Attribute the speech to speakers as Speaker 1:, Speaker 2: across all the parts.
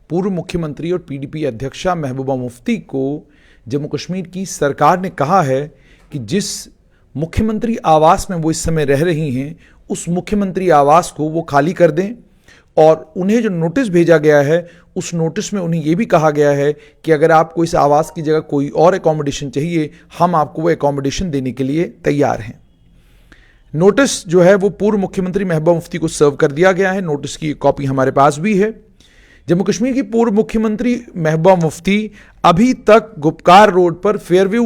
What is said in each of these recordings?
Speaker 1: पूर्व मुख्यमंत्री और पीडीपी अध्यक्षा महबूबा मुफ्ती को जम्मू कश्मीर की सरकार ने कहा है कि जिस मुख्यमंत्री आवास में वो इस समय रह रही हैं उस मुख्यमंत्री आवास को वो खाली कर दें। और उन्हें जो नोटिस भेजा गया है उस नोटिस में उन्हें ये भी कहा गया है कि अगर आपको इस आवास की जगह कोई और एकोमोडेशन चाहिए, हम आपको वो एकोमोडेशन देने के लिए तैयार हैं। नोटिस जो है वो पूर्व मुख्यमंत्री महबूबा मुफ्ती को सर्व कर दिया गया है। नोटिस की कॉपी हमारे पास भी है। जम्मू कश्मीर की पूर्व मुख्यमंत्री महबूबा मुफ्ती अभी तक गुपकार रोड पर फेयरव्यू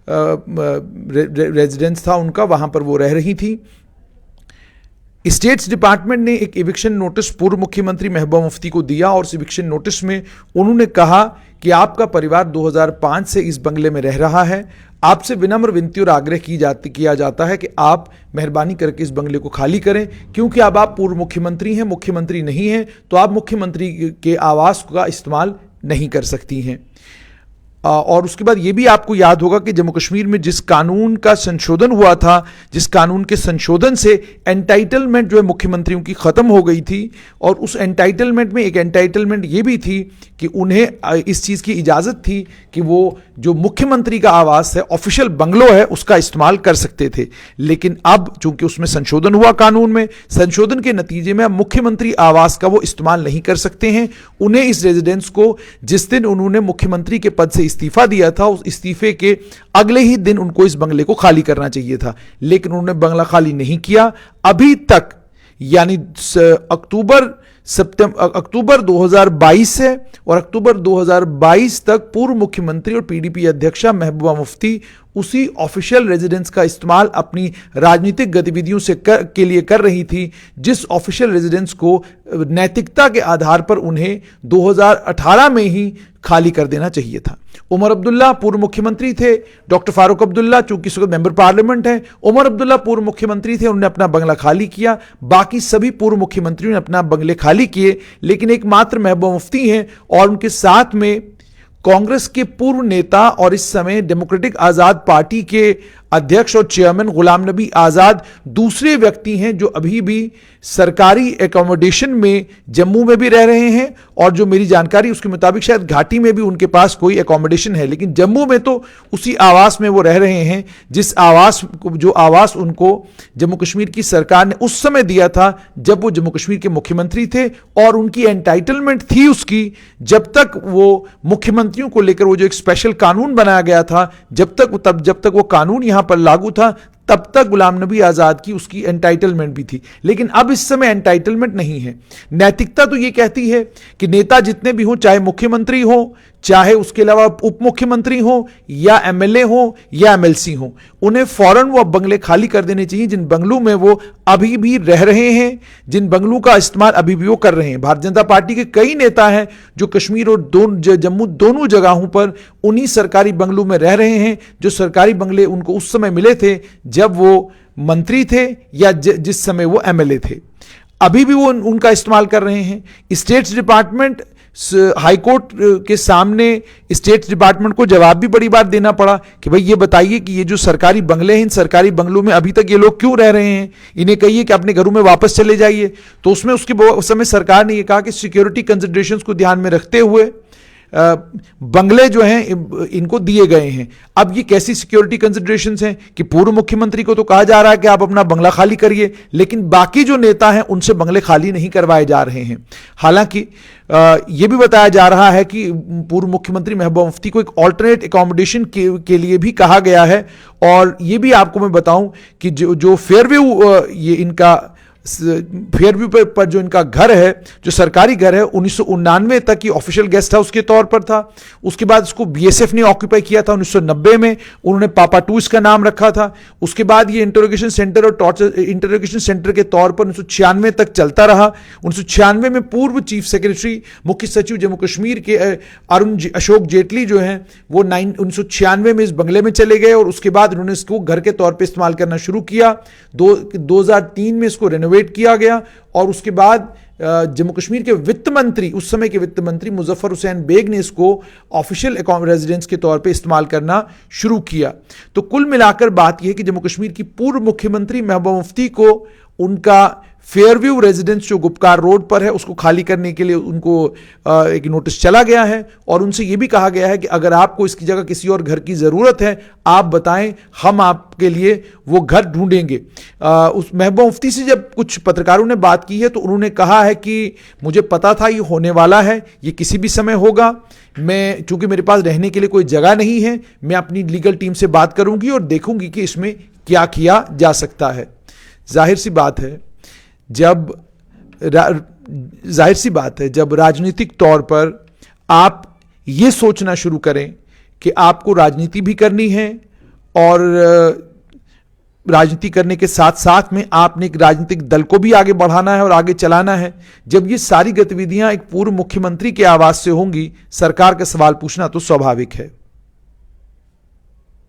Speaker 1: रेजिडेंस था उनका, वहां पर वो रह रही थी। स्टेट्स डिपार्टमेंट ने एक इविक्शन नोटिस पूर्व मुख्यमंत्री महबूबा मुफ्ती को दिया और उस इविक्शन नोटिस में उन्होंने कहा कि आपका परिवार 2005 से इस बंगले में रह रहा है, आपसे विनम्र विनती और आग्रह किया जाता है कि आप मेहरबानी करके इस बंगले को खाली करें, क्योंकि अब आप पूर्व मुख्यमंत्री हैं, मुख्यमंत्री नहीं हैं, तो आप मुख्यमंत्री के आवास का इस्तेमाल नहीं कर सकती हैं। और उसके बाद ये भी आपको याद होगा कि जम्मू कश्मीर में जिस कानून का संशोधन हुआ था, जिस कानून के संशोधन से एंटाइटलमेंट जो है मुख्यमंत्रियों की खत्म हो गई थी, और उस एंटाइटलमेंट में एक एंटाइटलमेंट ये भी थी कि उन्हें इस चीज़ की इजाज़त थी कि वो जो मुख्यमंत्री का आवास है, ऑफिशियल बंगलो है, उसका इस्तेमाल कर सकते थे। लेकिन अब चूंकि उसमें संशोधन हुआ, कानून में संशोधन के नतीजे में अब मुख्यमंत्री आवास का वो इस्तेमाल नहीं कर सकते हैं। उन्हें इस रेजिडेंस को जिस दिन उन्होंने मुख्यमंत्री के पद से इस्तीफा दिया था, उस इस्तीफे के अगले ही दिन उनको इस बंगले को खाली करना चाहिए था, लेकिन उन्होंने बंगला खाली नहीं किया। अभी तक यानी अक्टूबर 2022 है और अक्टूबर 2022 तक पूर्व मुख्यमंत्री और पीडीपी अध्यक्षा महबूबा मुफ्ती उसी ऑफिशियल रेजिडेंस का इस्तेमाल अपनी राजनीतिक गतिविधियों के लिए कर रही थी, जिस ऑफिशियल रेजिडेंस को नैतिकता के आधार पर उन्हें 2018 में ही खाली कर देना चाहिए था। उमर अब्दुल्ला पूर्व मुख्यमंत्री थे, डॉक्टर फारूक अब्दुल्ला चूंकि इस वक्त मेंबर पार्लियामेंट हैं, उमर अब्दुल्ला पूर्व मुख्यमंत्री थे, उन्होंने अपना बंगला खाली किया। बाकी सभी पूर्व मुख्यमंत्रियों ने अपना बंगले खाली किए, लेकिन एकमात्र महबूबा मुफ्ती हैं और उनके साथ में कांग्रेस के पूर्व नेता और इस समय डेमोक्रेटिक आजाद पार्टी के अध्यक्ष और चेयरमैन गुलाम नबी आजाद दूसरे व्यक्ति हैं जो अभी भी सरकारी एकोमोडेशन में जम्मू में भी रह रहे हैं, और जो मेरी जानकारी उसके मुताबिक शायद घाटी में भी उनके पास कोई एकोमोडेशन है, लेकिन जम्मू में तो उसी आवास में वो रह रहे हैं जिस आवास उनको जम्मू कश्मीर की सरकार ने उस समय दिया था जब वो जम्मू कश्मीर के मुख्यमंत्री थे, और उनकी एंटाइटलमेंट थी उसकी जब तक वो मुख्यमंत्रियों को लेकर वो जो एक स्पेशल कानून बनाया गया था, जब तक वो कानून यहां पर लागू था तब तक गुलाम नबी आजाद की उसकी एंटाइटलमेंट भी थी। लेकिन अब इस समय एंटाइटलमेंट नहीं है। नैतिकता तो ये कहती है कि नेता जितने भी हो, चाहे मुख्यमंत्री हो, चाहे उसके अलावा उप मुख्यमंत्री हो, या एमएलए हो या एमएलसी हो, उन्हें फौरन वो बंगले खाली कर देने चाहिए जिन बंगलों में वो अभी भी रह रहे हैं, जिन बंगलों का इस्तेमाल अभी भी वो कर रहे हैं। भारतीय जनता पार्टी के कई नेता हैं जो कश्मीर और जम्मू दोनों जगहों पर उन्हीं सरकारी बंगलों में रह रहे हैं, जो सरकारी बंगले उनको उस समय मिले थे जब वो मंत्री थे या जिस समय वो एमएलए थे, अभी भी वो उनका इस्तेमाल कर रहे हैं। स्टेट्स डिपार्टमेंट हाईकोर्ट के सामने स्टेट डिपार्टमेंट को जवाब भी बड़ी बार देना पड़ा कि भाई ये बताइए कि ये जो सरकारी बंगले हैं, इन सरकारी बंगलों में अभी तक ये लोग क्यों रह रहे हैं, इन्हें कहिए कि अपने घरों में वापस चले जाइए। तो उसमें उस समय सरकार ने ये कहा कि सिक्योरिटी कंसिडरेशंस को ध्यान में रखते हुए बंगले जो हैं इनको दिए गए हैं। अब ये कैसी सिक्योरिटी कंसिडरेशंस हैं कि पूर्व मुख्यमंत्री को तो कहा जा रहा है कि आप अपना बंगला खाली करिए, लेकिन बाकी जो नेता हैं उनसे बंगले खाली नहीं करवाए जा रहे हैं। हालांकि यह भी बताया जा रहा है कि पूर्व मुख्यमंत्री महबूबा मुफ्ती को एक ऑल्टरनेट एकोमोडेशन के लिए भी कहा गया है। और ये भी आपको मैं बताऊं कि जो फेयरव्यू ये इनका फेयरव्यू पर जो इनका घर है, जो सरकारी घर है, 1999 तक की ऑफिशियल गेस्ट हाउस के तौर पर था। उसके बाद इसको बीएसएफ ने ऑक्यूपाई किया था 1990 में, उन्होंने पापा 2 इसका नाम रखा था। उसके बाद ये इंटरोगेशन सेंटर और टॉर्चर इंटरोगेशन सेंटर के तौर पर 1996 तक चलता रहा। 1996 में पूर्व चीफ सेक्रेटरी मुख्य सचिव जम्मू कश्मीर के अशोक जेटली जो हैं वो 1996 में इस बंगले में चले गए और उसके बाद उन्होंने इसको घर के तौर पर इस्तेमाल करना शुरू किया। 2003 में इसको रेनोवेट किया गया और उसके बाद जम्मू कश्मीर के वित्त मंत्री, उस समय के वित्त मंत्री मुजफ्फर हुसैन बेग ने इसको ऑफिशियल रेजिडेंस के तौर पे इस्तेमाल करना शुरू किया। तो कुल मिलाकर बात यह है कि जम्मू कश्मीर की पूर्व मुख्यमंत्री महबूबा मुफ्ती को उनका फेयरव्यू रेजिडेंस जो गुपकार रोड पर है उसको खाली करने के लिए उनको एक नोटिस चला गया है और उनसे यह भी कहा गया है कि अगर आपको इसकी जगह किसी और घर की ज़रूरत है आप बताएं, हम आपके लिए वो घर ढूंढेंगे। उस महबूबा मुफ्ती से जब कुछ पत्रकारों ने बात की है तो उन्होंने कहा है कि मुझे पता था ये होने वाला है, ये किसी भी समय होगा। मैं चूंकि मेरे पास रहने के लिए कोई जगह नहीं है, मैं अपनी लीगल टीम से बात करूंगी और देखूंगी कि इसमें क्या किया जा सकता है। जाहिर सी बात है जब राजनीतिक तौर पर आप ये सोचना शुरू करें कि आपको राजनीति भी करनी है और राजनीति करने के साथ साथ में आपने एक राजनीतिक दल को भी आगे बढ़ाना है और आगे चलाना है, जब ये सारी गतिविधियां एक पूर्व मुख्यमंत्री के आवाज से होंगी, सरकार का सवाल पूछना तो स्वाभाविक है।